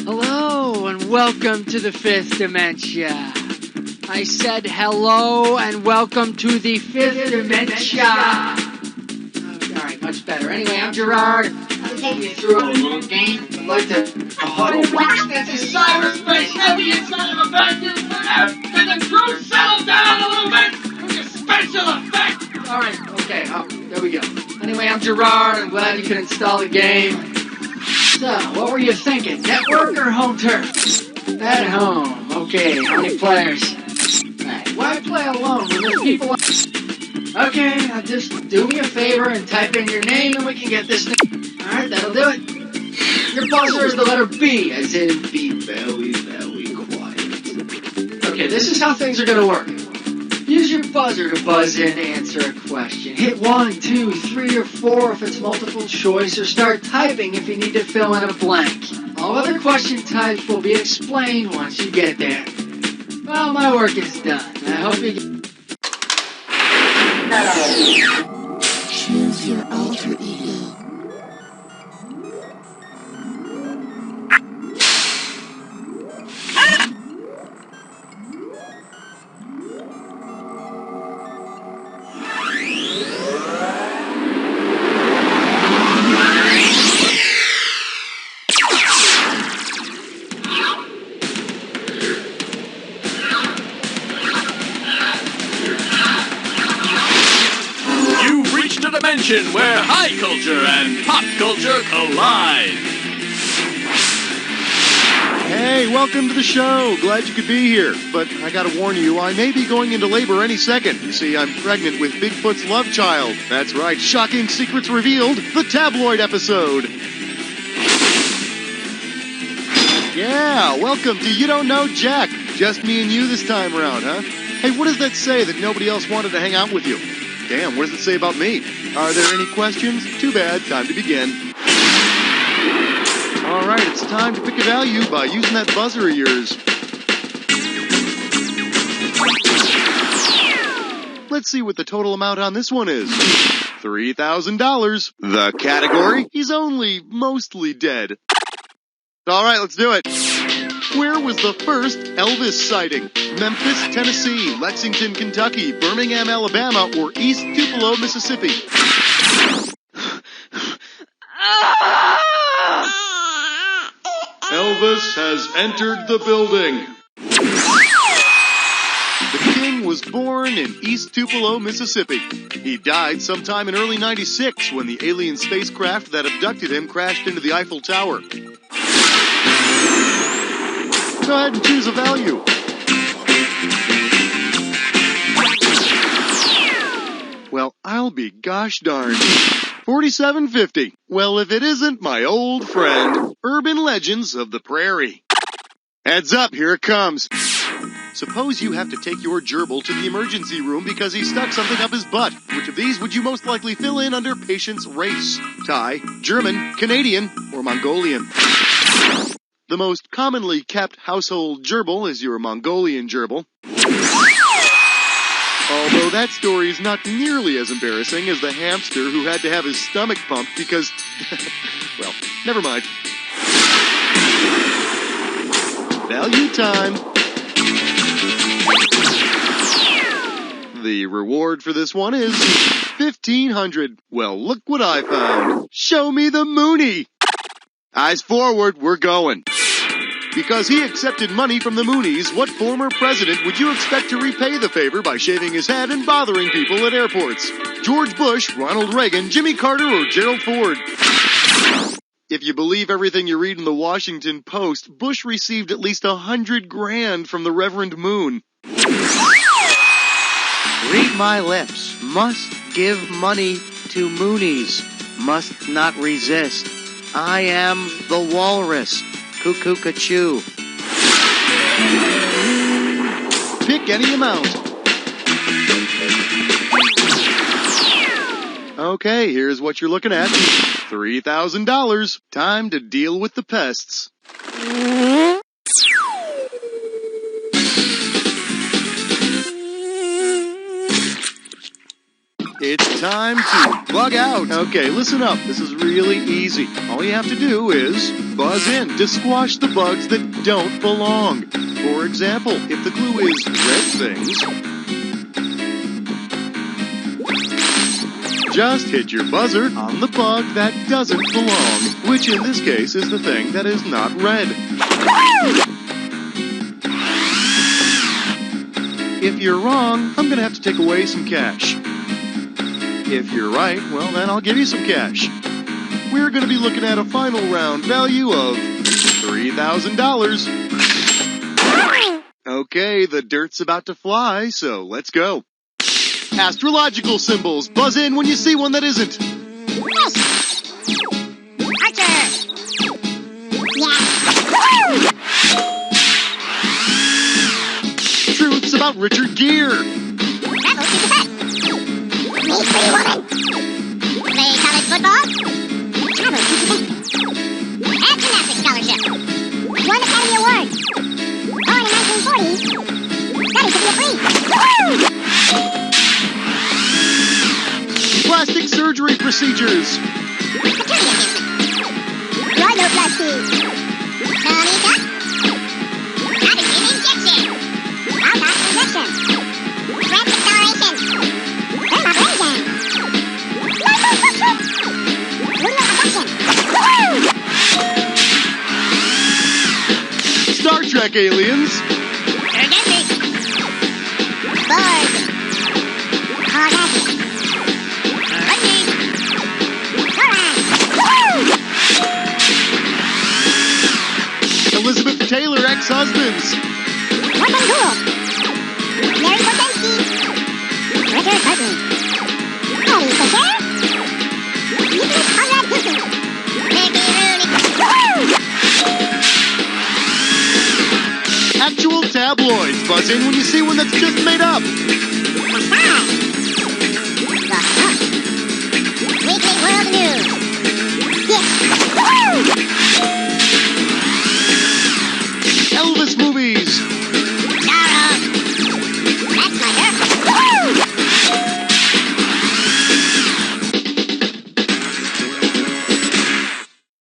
Hello and welcome to the fifth Dementia. I said hello and welcome to the fifth Dementia. Alright, much better. Anyway, I'm Gerard. I'll take you through a little game. I'd like to... That's a cyberspace heavy inside of a vacuum. Can the crew settle down a little bit? With your special effect. Alright, okay, there we go. Anyway, I'm Gerard. I'm glad you could install the game. So, what were you thinking? Network or home turf? At home. Okay, how many players? Alright, why play alone when there's people... Okay, now just do me a favor and type in your name and we can get this thing... Alright, that'll do it. Your buzzer is the letter B, as in be very, very quiet. Okay, this is how things are gonna work. Use your buzzer to buzz in to answer a question. Hit 1, 2, 3, or 4 if it's multiple choice, or start typing if you need to fill in a blank. All other question types will be explained once you get there. Well, my work is done. I hope you Choose your alter ego. Where high culture and pop culture collide. Hey, welcome to the show. Glad you could be here. But I gotta warn you, I may be going into labor any second. You see, I'm pregnant with Bigfoot's love child. That's right, shocking secrets revealed, the Tabloid episode. Yeah, welcome to You Don't Know Jack. Just me and you this time around, huh? Hey, what does that say that nobody else wanted to hang out with you? Damn, what does it say about me? Are there any questions? Too bad. Time to begin. All right, it's time to pick a value by using that buzzer of yours. Let's see what the total amount on this one is. $3,000. The category? He's only mostly dead. All right, let's do it. Where was the first Elvis sighting? Memphis, Tennessee, Lexington, Kentucky, Birmingham, Alabama, or East Tupelo, Mississippi? Elvis has entered the building. The king was born in East Tupelo, Mississippi. He died sometime in early '96 when the alien spacecraft that abducted him crashed into the Eiffel Tower. Go ahead and choose a value. Well, I'll be gosh darned. $47.50. Well, if it isn't my old friend, Urban Legends of the Prairie. Heads up, here it comes. Suppose you have to take your gerbil to the emergency room because he stuck something up his butt. Which of these would you most likely fill in under patient's race? Thai, German, Canadian, or Mongolian? The most commonly kept household gerbil is your Mongolian gerbil. Although that story is not nearly as embarrassing as the hamster who had to have his stomach pumped because... well, never mind. Value time. The reward for this one is $1,500. Well, look what I found. Show me the Moonie. Eyes forward, we're going. Because he accepted money from the Moonies, what former president would you expect to repay the favor by shaving his head and bothering people at airports? George Bush, Ronald Reagan, Jimmy Carter, or Gerald Ford? If you believe everything you read in the Washington Post, Bush received at least $100,000 from the Reverend Moon. Read my lips. Must give money to Moonies. Must not resist. I am the walrus. Cuckoo-ca-choo. Pick any amount. Okay, here's what you're looking at. $3,000. Time to deal with the pests. It's time to bug out. Okay, listen up. This is really easy. All you have to do is buzz in to squash the bugs that don't belong. For example, if the clue is red things, just hit your buzzer on the bug that doesn't belong, which in this case is the thing that is not red. If you're wrong, I'm gonna have to take away some cash. If you're right, well then I'll give you some cash. We're gonna be looking at a final round value of $3,000. Okay, the dirt's about to fly, so let's go. Astrological symbols. Buzz in when you see one that isn't. Truths about Richard Gere. Play college football. Travel to Japan. Have gymnastics scholarship. Won Academy Award. Born in 1940. Studied to be a priest. Plastic surgery procedures. Paternity assistant. Rhinoplasty. Tummy tuck. Oxygen injection. Botox injection. Breast acceleration. Dermabrasion. Star Trek aliens. Orgasmic. Borg. Orgasmic. Lightning. Thorax. Elizabeth Taylor ex-husbands. Weapon Duel. Mary Potensky. Richard Burton. Eddie Fisher. Nicholas Conrad Houston. Mickey Rooney. Actual tabloids. Buzz in when you see one that's just made up. Weekly World News. Elvis movies. Charles. That's my girl.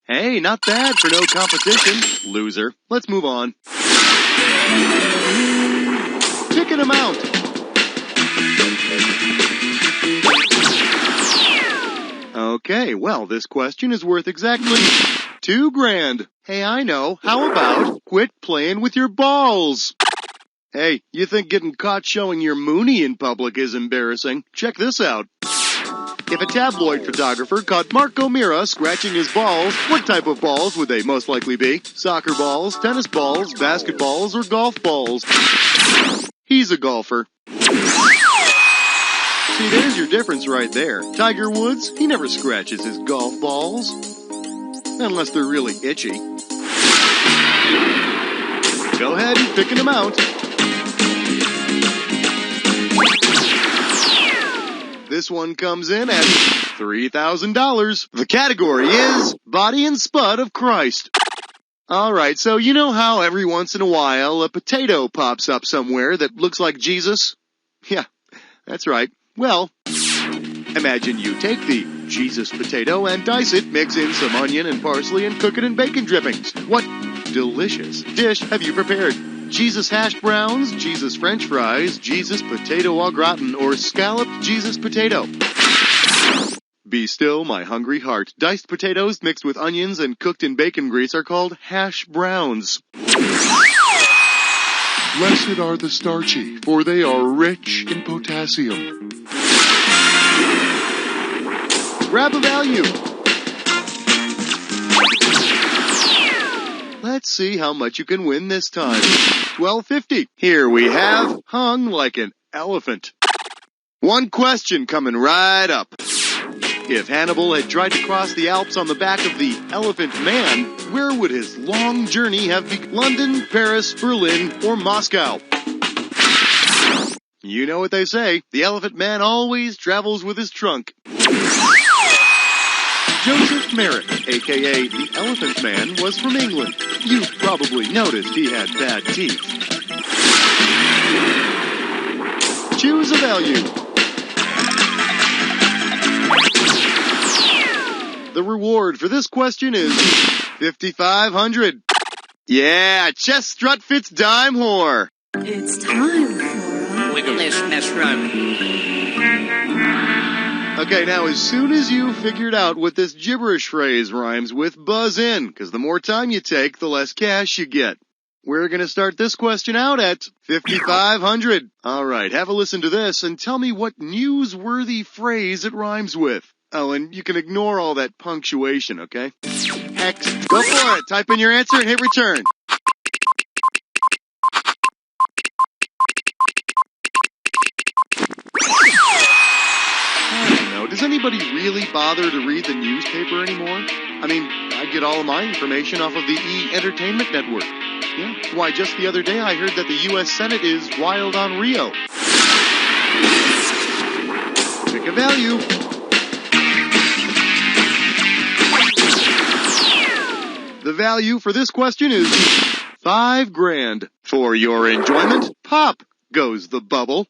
Hey, not bad for no competition. Loser. Let's move on. Pick an amount. Okay, well, this question is worth exactly $2,000. Hey, I know. How about quit playing with your balls? Hey, you think getting caught showing your moonie in public is embarrassing? Check this out. If a tabloid photographer caught Mark O'Meara scratching his balls, what type of balls would they most likely be? Soccer balls, tennis balls, basketballs, or golf balls? He's a golfer. See, there's your difference right there. Tiger Woods, he never scratches his golf balls. Unless they're really itchy. Go ahead and pick an amount. This one comes in at $3,000. The category is Body and Spud of Christ. Alright, so you know how every once in a while a potato pops up somewhere that looks like Jesus? Yeah, that's right. Well, imagine you take the Jesus potato and dice it, mix in some onion and parsley, and cook it in bacon drippings. What delicious dish have you prepared? Jesus hash browns, Jesus french fries, Jesus potato au gratin, or scalloped Jesus potato. Be still, my hungry heart. Diced potatoes mixed with onions and cooked in bacon grease are called hash browns. Blessed are the starchy, for they are rich in potassium. Grab a value. Let's see how much you can win this time. $12.50. Here we have hung like an elephant. One question coming right up. If Hannibal had tried to cross the Alps on the back of the Elephant Man, where would his long journey have been? London, Paris, Berlin, or Moscow? You know what they say, the Elephant Man always travels with his trunk. Joseph Merrick, a.k.a. the Elephant Man, was from England. You've probably noticed he had bad teeth. Choose a value. The reward for this question is $5,500. Yeah, chest strut fits dime whore. It's time for Wiggle this mess run. Okay, now as soon as you figured out what this gibberish phrase rhymes with, buzz in, because the more time you take, the less cash you get. We're going to start this question out at $5,500. All right, have a listen to this and tell me what newsworthy phrase it rhymes with. Oh, and you can ignore all that punctuation, okay? Hex. Go for it. Type in your answer and hit return. I don't know. Does anybody really bother to read the newspaper anymore? I mean, I get all of my information off of the E! Entertainment Network. Yeah. Why, just the other day I heard that the U.S. Senate is wild on Rio. Pick a value. The value for this question is $5,000. For your enjoyment, pop goes the bubble.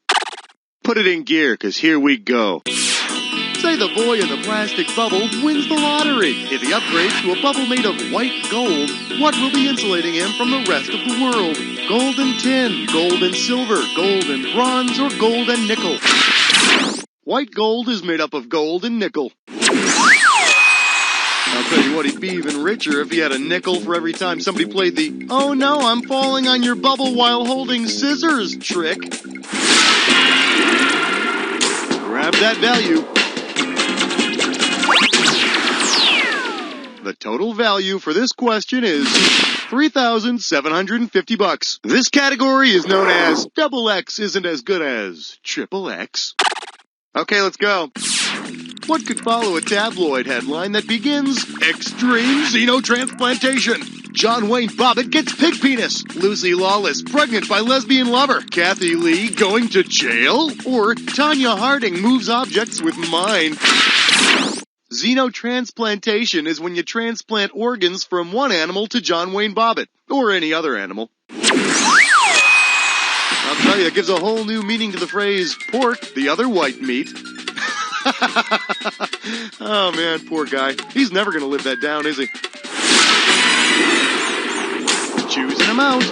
Put it in gear, 'cause here we go. Say the boy in the plastic bubble wins the lottery. If he upgrades to a bubble made of white gold, what will be insulating him from the rest of the world? Gold and tin, gold and silver, gold and bronze, or gold and nickel? White gold is made up of gold and nickel. I'll tell you what, he'd be even richer if he had a nickel for every time somebody played the "oh no, I'm falling on your bubble while holding scissors" trick. Grab that value. The total value for this question is $3,750. This category is known as double X isn't as good as triple X. Okay, let's go. What could follow a tabloid headline that begins, "Extreme Xenotransplantation. John Wayne Bobbitt gets pig penis. Lucy Lawless pregnant by lesbian lover. Kathy Lee going to jail?" Or Tanya Harding moves objects with mind. Xenotransplantation is when you transplant organs from one animal to John Wayne Bobbitt, or any other animal. I'll tell you, it gives a whole new meaning to the phrase, pork, the other white meat. Oh man, poor guy. He's never gonna live that down, is he? Choosing him out.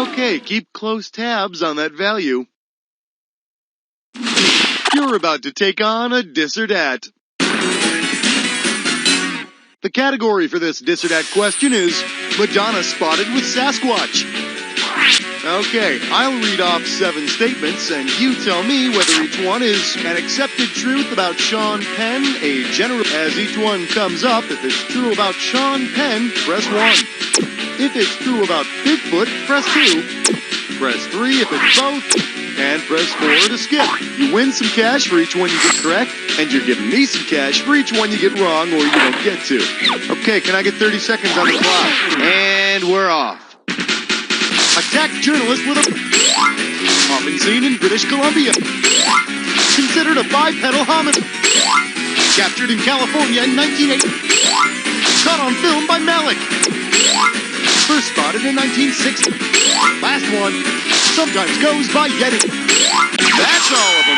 Okay, keep close tabs on that value. You're about to take on a dis or dat. The category for this dis or dat question is Madonna spotted with Sasquatch. Okay, I'll read off 7 statements, and you tell me whether each one is an accepted truth about Sean Penn, a general. As each one comes up, if it's true about Sean Penn, press 1. If it's true about Bigfoot, press 2. Press 3 if it's both, and press 4 to skip. You win some cash for each one you get correct, and you're giving me some cash for each one you get wrong or you don't get to. Okay, can I get 30 seconds on the clock? And we're off. Attacked journalist with a... Often seen in British Columbia. Considered a bipedal homicide. Captured in California in 1980. Caught on film by Malik. First spotted in 1960. Last one. Sometimes goes by Yeti. That's all of them.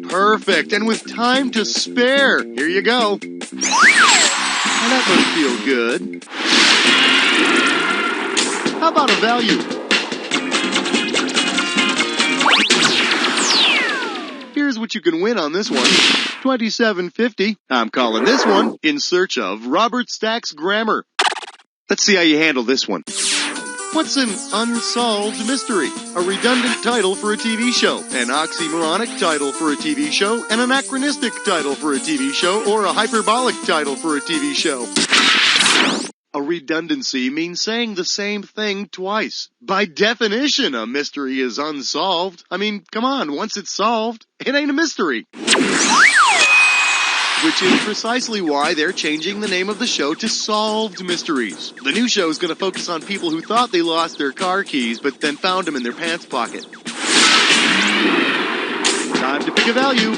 Perfect. And with time to spare, here you go. Now that must feel good. How about a value? Here's what you can win on this one. $27.50. I'm calling this one In Search of Robert Stack's Grammar. Let's see how you handle this one. What's an unsolved mystery? A redundant title for a TV show, an oxymoronic title for a TV show, an anachronistic title for a TV show, or a hyperbolic title for a TV show. A redundancy means saying the same thing twice. By definition, a mystery is unsolved. I mean, come on, once it's solved, it ain't a mystery. Which is precisely why they're changing the name of the show to Solved Mysteries. The new show is going to focus on people who thought they lost their car keys, but then found them in their pants pocket. Time to pick a value.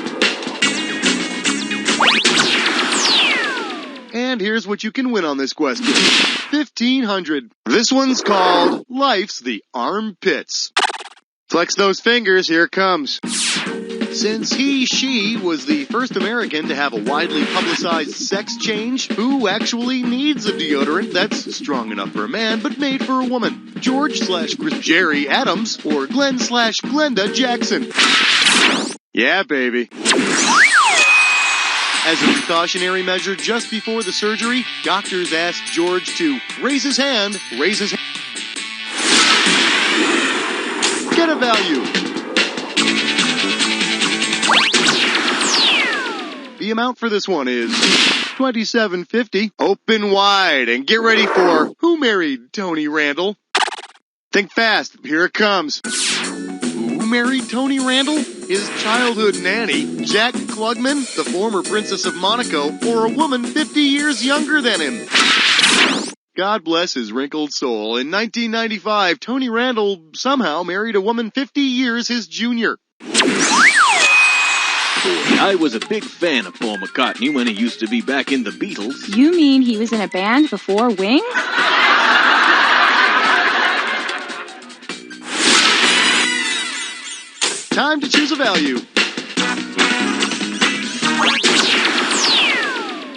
And here's what you can win on this question. $1,500. This one's called Life's the Armpits. Flex those fingers, here it comes. Since she was the first American to have a widely publicized sex change, who actually needs a deodorant that's strong enough for a man but made for a woman? George/Chris Jerry Adams or Glenn/Glenda Jackson? Yeah, baby. As a precautionary measure just before the surgery, doctors asked George to raise his hand. Get a value. The amount for this one is $27.50. Open wide and get ready for Who Married Tony Randall? Think fast. Here it comes. Who married Tony Randall? His childhood nanny, Jack Klugman, the former Princess of Monaco, or a woman 50 years younger than him? God bless his wrinkled soul. In 1995, Tony Randall somehow married a woman 50 years his junior. I was a big fan of Paul McCartney when he used to be back in the Beatles. You mean he was in a band before Wings? Time to choose a value.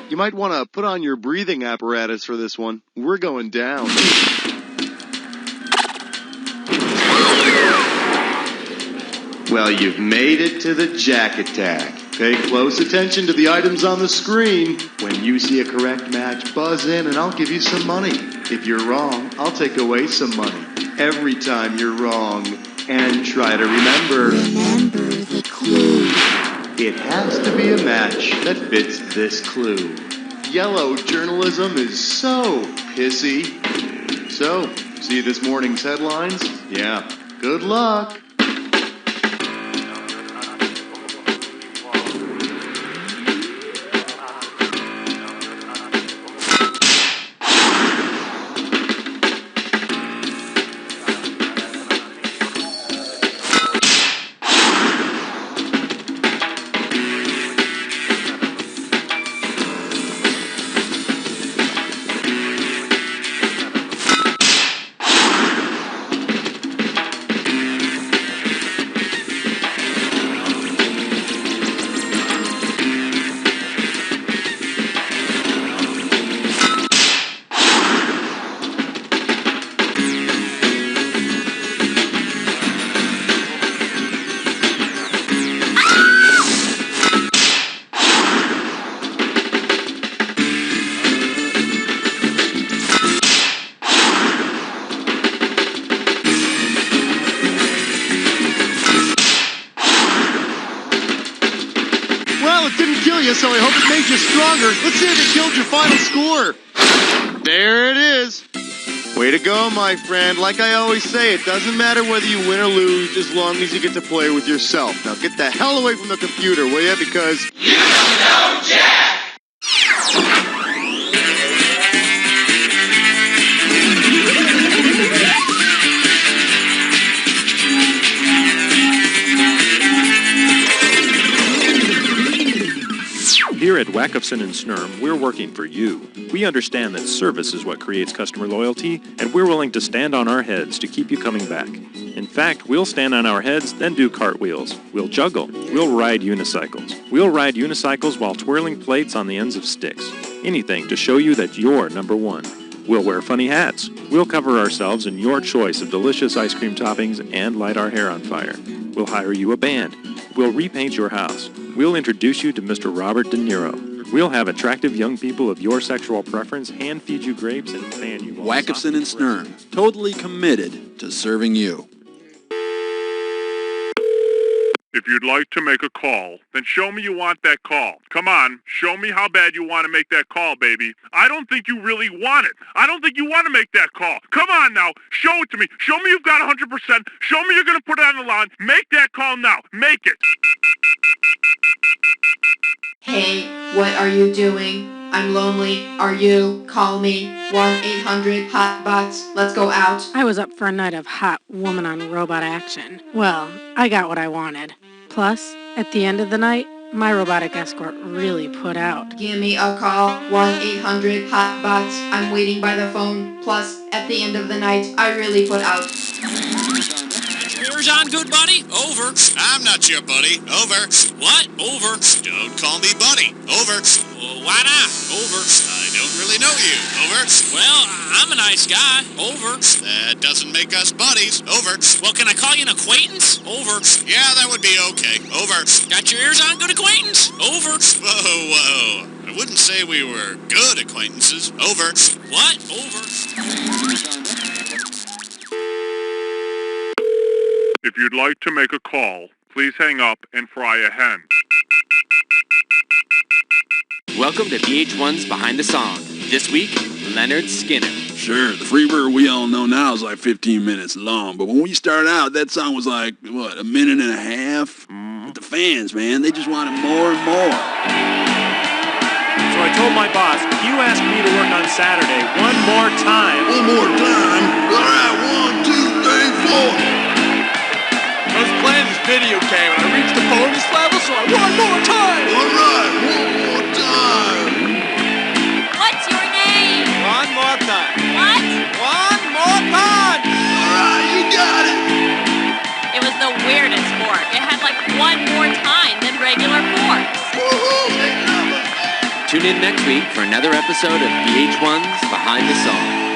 You might want to put on your breathing apparatus for this one. We're going down. Well, you've made it to the Jack Attack. Pay close attention to the items on the screen. When you see a correct match, buzz in and I'll give you some money. If you're wrong, I'll take away some money. Every time you're wrong. And try to remember the clue. It has to be a match that fits this clue. Yellow journalism is so pissy. So, see this morning's headlines? Yeah. Good luck. So I hope it made you stronger. Let's see if it killed your final score. There it is. Way to go, my friend. Like I always say, it doesn't matter whether you win or lose as long as you get to play with yourself. Now get the hell away from the computer, will you? Because you don't know Jack! Here at Wackofson and Snurm, we're working for you. We understand that service is what creates customer loyalty, and we're willing to stand on our heads to keep you coming back. In fact, we'll stand on our heads, then do cartwheels. We'll juggle. We'll ride unicycles. We'll ride unicycles while twirling plates on the ends of sticks. Anything to show you that you're number one. We'll wear funny hats. We'll cover ourselves in your choice of delicious ice cream toppings and light our hair on fire. We'll hire you a band. We'll repaint your house. We'll introduce you to Mr. Robert De Niro. We'll have attractive young people of your sexual preference hand feed you grapes and fan you. Wackofson and Snurm, totally committed to serving you. If you'd like to make a call, then show me you want that call. Come on, show me how bad you want to make that call, baby. I don't think you really want it. I don't think you want to make that call. Come on now, show it to me. Show me you've got 100%. Show me you're going to put it on the line. Make that call now. Make it. Hey, what are you doing? I'm lonely. Are you? Call me. 1-800-HOT-BOX. Let's go out. I was up for a night of hot woman on robot action. Well, I got what I wanted. Plus, at the end of the night, my robotic escort really put out. Give me a call. 1-800-HOT-BOX. I'm waiting by the phone. Plus, at the end of the night, I really put out. Here's on, good buddy? Over. I'm not your buddy. Over. What? Over. Don't call me buddy. Over. Why not? Over. I don't really know you. Over. Well, I'm a nice guy. Over. That doesn't make us buddies. Over. Well, can I call you an acquaintance? Over. Yeah, that would be okay. Over. Got your ears on, good acquaintance? Over. Whoa. I wouldn't say we were good acquaintances. Over. What? Over. If you'd like to make a call, please hang up and fry a hen. Welcome to VH1's Behind the Song. This week, Leonard Skinner. Sure, the Freebird we all know now is like 15 minutes long, but when we started out, that song was like, what, a minute and a half? But the fans, man, they just wanted more and more. So I told my boss, you asked me to work on Saturday one more time. One more time? All right, 1, 2, 3, 4. I was playing this video game and I reached the bonus level, so I one more time! All right, one more time. What's your name? One more time. What? One more time! All right, you got it. It was the weirdest fork. It had like one more time than regular forks. Woohoo! Tune in next week for another episode of VH1's Behind the Song.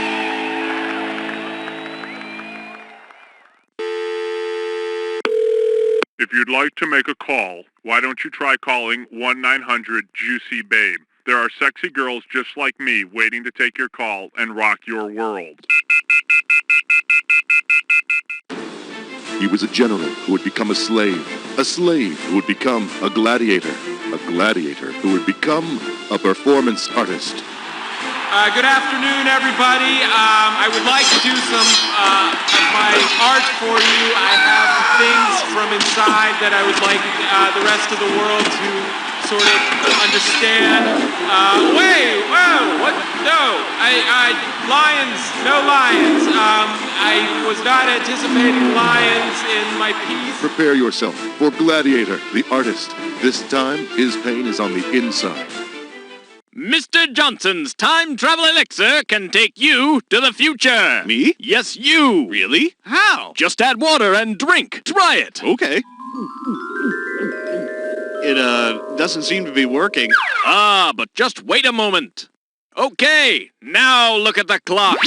If you'd like to make a call, why don't you try calling 1-900-JUICY-BABE? There are sexy girls just like me waiting to take your call and rock your world. He was a general who would become a slave who would become a gladiator who would become a performance artist. Good afternoon, everybody. I would like to do some of my art for you. I have things from inside that I would like the rest of the world to sort of understand. Wait, whoa, what? No, lions, no lions. I was not anticipating lions in my piece. Prepare yourself for Gladiator, the artist. This time, his pain is on the inside. Mr. Johnson's time travel elixir can take you to the future. Me? Yes, you. Really? How? Just add water and drink. Try it. Okay. It, doesn't seem to be working. Ah, but just wait a moment. Okay, now look at the clock.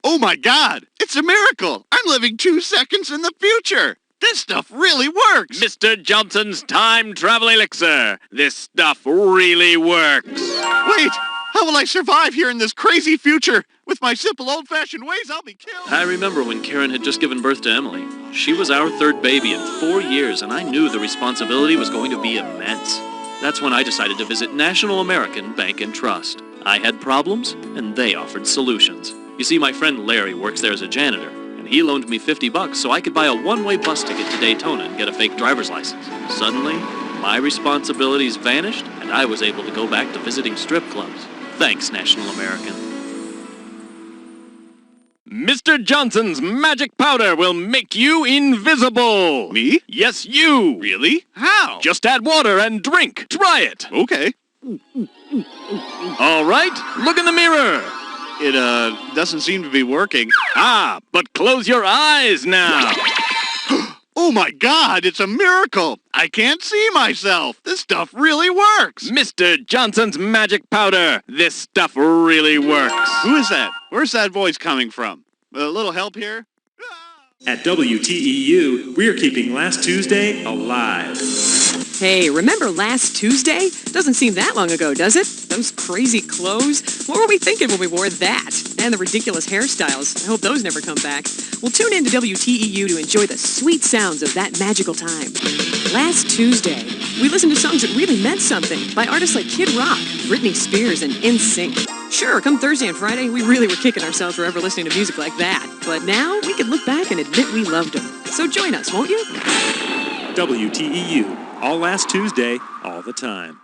Oh my God! It's a miracle! I'm living 2 seconds in the future! This stuff really works! Mr. Johnson's time travel elixir. This stuff really works. Wait! How will I survive here in this crazy future? With my simple old-fashioned ways, I'll be killed! I remember when Karen had just given birth to Emily. She was our third baby in 4 years, and I knew the responsibility was going to be immense. That's when I decided to visit National American Bank and Trust. I had problems, and they offered solutions. You see, my friend Larry works there as a janitor, and he loaned me $50 so I could buy a one-way bus ticket to Daytona and get a fake driver's license. Suddenly, my responsibilities vanished, and I was able to go back to visiting strip clubs. Thanks, National American. Mr. Johnson's magic powder will make you invisible. Me? Yes, you. Really? How? Just add water and drink. Try it. Okay. All right, look in the mirror. It, doesn't seem to be working. Ah, but close your eyes now. Oh my God, it's a miracle! I can't see myself! This stuff really works! Mr. Johnson's magic powder. This stuff really works. Who is that? Where's that voice coming from? A little help here? At WTEU, we're keeping Last Tuesday alive. Hey, remember last Tuesday? Doesn't seem that long ago, does it? Those crazy clothes. What were we thinking when we wore that? And the ridiculous hairstyles. I hope those never come back. Well, tune in to WTEU to enjoy the sweet sounds of that magical time. Last Tuesday, we listened to songs that really meant something by artists like Kid Rock, Britney Spears, and NSYNC. Sure, come Thursday and Friday, we really were kicking ourselves for ever listening to music like that. But now, we can look back and admit we loved them. So join us, won't you? WTEU, all last Tuesday, all the time.